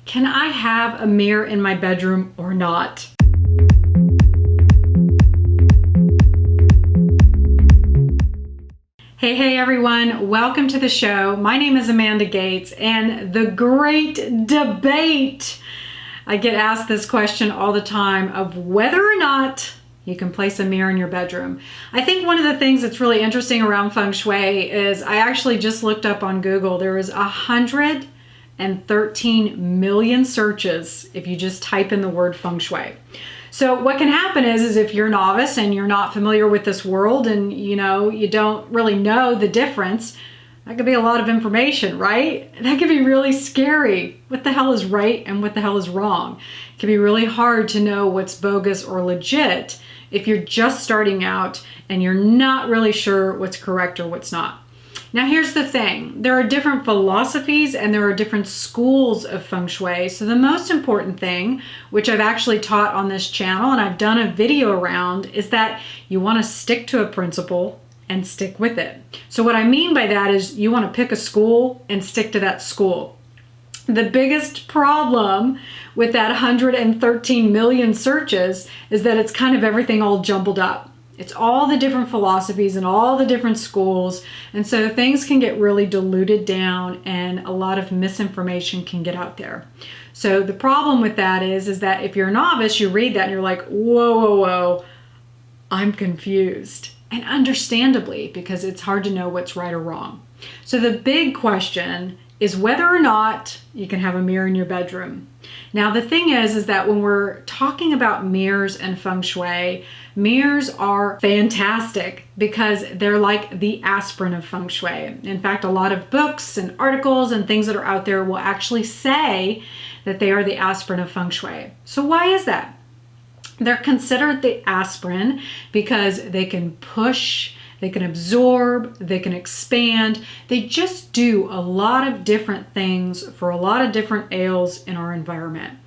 Can I have a mirror in my bedroom or not? Hey everyone, welcome to the show. My name is Amanda Gates, and the great debate. I get asked this question all the time of whether or not you can place a mirror in your bedroom. I think one of the things that's really interesting around Feng Shui is I actually just looked up on Google. There is 113 million searches if you just type in the word Feng Shui. So what can happen is if you're a novice and you're not familiar with this world and you don't really know the difference, that could be a lot of information, right? That could be really scary. What the hell is right and what the hell is wrong? It can be really hard to know what's bogus or legit if you're just starting out and you're not really sure what's correct or what's not. Now here's the thing, there are different philosophies and there are different schools of Feng Shui. So the most important thing, which I've actually taught on this channel and I've done a video around, is that you want to stick to a principle and stick with it. So what I mean by that is you want to pick a school and stick to that school. The biggest problem with that 113 million searches is that it's kind of everything all jumbled up. It's all the different philosophies and all the different schools. And so things can get really diluted down and a lot of misinformation can get out there. So the problem with that is that if you're a novice, you read that and you're like, whoa, I'm confused. And understandably, because it's hard to know what's right or wrong. So the big question is whether or not you can have a mirror in your bedroom. Now the thing is that when we're talking about mirrors and Feng Shui, mirrors are fantastic because they're like the aspirin of Feng Shui. In fact, a lot of books and articles and things that are out there will actually say that they are the aspirin of Feng Shui. So why is that? They're considered the aspirin because they can push, they can absorb, they can expand. They just do a lot of different things for a lot of different ails in our environment.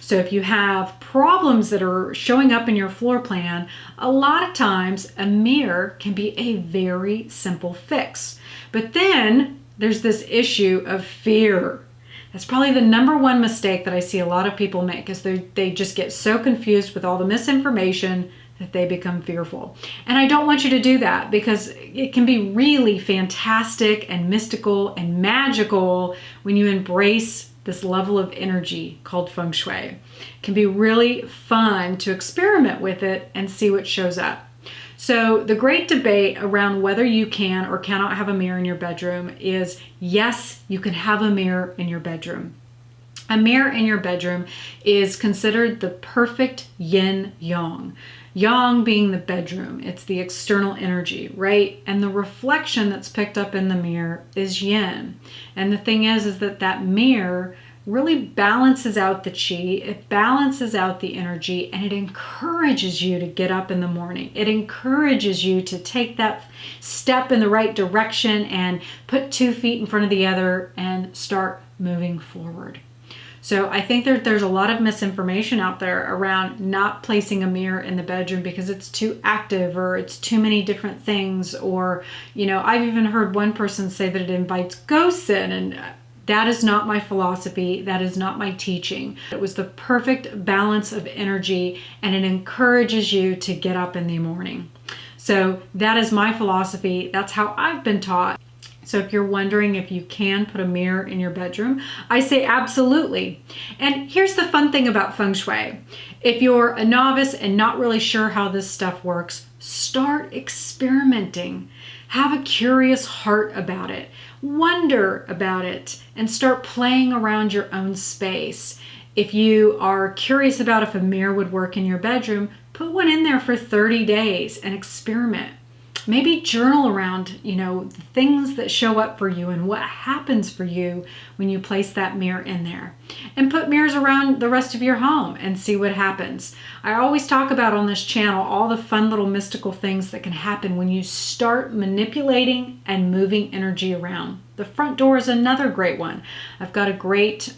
So if you have problems that are showing up in your floor plan, a lot of times a mirror can be a very simple fix. But then there's this issue of fear. That's probably the number one mistake that I see a lot of people make is they just get so confused with all the misinformation that they become fearful. And I don't want you to do that because it can be really fantastic and mystical and magical when you embrace this level of energy called Feng Shui. It can be really fun to experiment with it and see what shows up. So the great debate around whether you can or cannot have a mirror in your bedroom is yes, you can have a mirror in your bedroom. A mirror in your bedroom is considered the perfect yin-yang. Yang being the bedroom, it's the external energy, right? And the reflection that's picked up in the mirror is yin. And the thing is that mirror really balances out the qi, it balances out the energy, and it encourages you to get up in the morning. It encourages you to take that step in the right direction and put 2 feet in front of the other and start moving forward. So I think there's a lot of misinformation out there around not placing a mirror in the bedroom because it's too active or it's too many different things, or, I've even heard one person say that it invites ghosts in, and that is not my philosophy. That is not my teaching. It was the perfect balance of energy and it encourages you to get up in the morning. So that is my philosophy. That's how I've been taught. So if you're wondering if you can put a mirror in your bedroom, I say absolutely. And here's the fun thing about Feng Shui. If you're a novice and not really sure how this stuff works, start experimenting. Have a curious heart about it. Wonder about it and start playing around your own space. If you are curious about if a mirror would work in your bedroom, put one in there for 30 days and experiment. Maybe journal around, the things that show up for you and what happens for you when you place that mirror in there. And put mirrors around the rest of your home and see what happens. I always talk about on this channel all the fun little mystical things that can happen when you start manipulating and moving energy around. The front door is another great one. I've got a great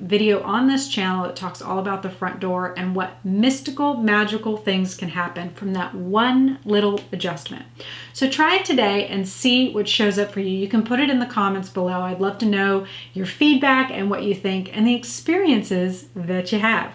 video on this channel that talks all about the front door and what mystical, magical things can happen from that one little adjustment. So try it today and see what shows up for you. You can put it in the comments below. I'd love to know your feedback and what you think and the experiences that you have.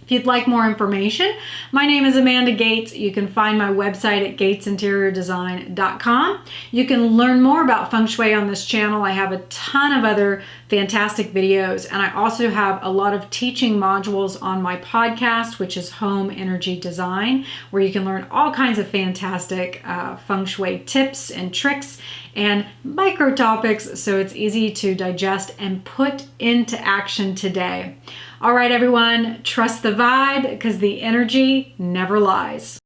If you'd like more information, my name is Amanda Gates. You can find my website at gatesinteriordesign.com. You can learn more about Feng Shui on this channel. I have a ton of other fantastic videos, and I also have a lot of teaching modules on my podcast, which is Home Energy Design, where you can learn all kinds of fantastic Feng Shui tips and tricks and micro topics, so it's easy to digest and put into action today. All right, everyone, trust the vibe because the energy never lies.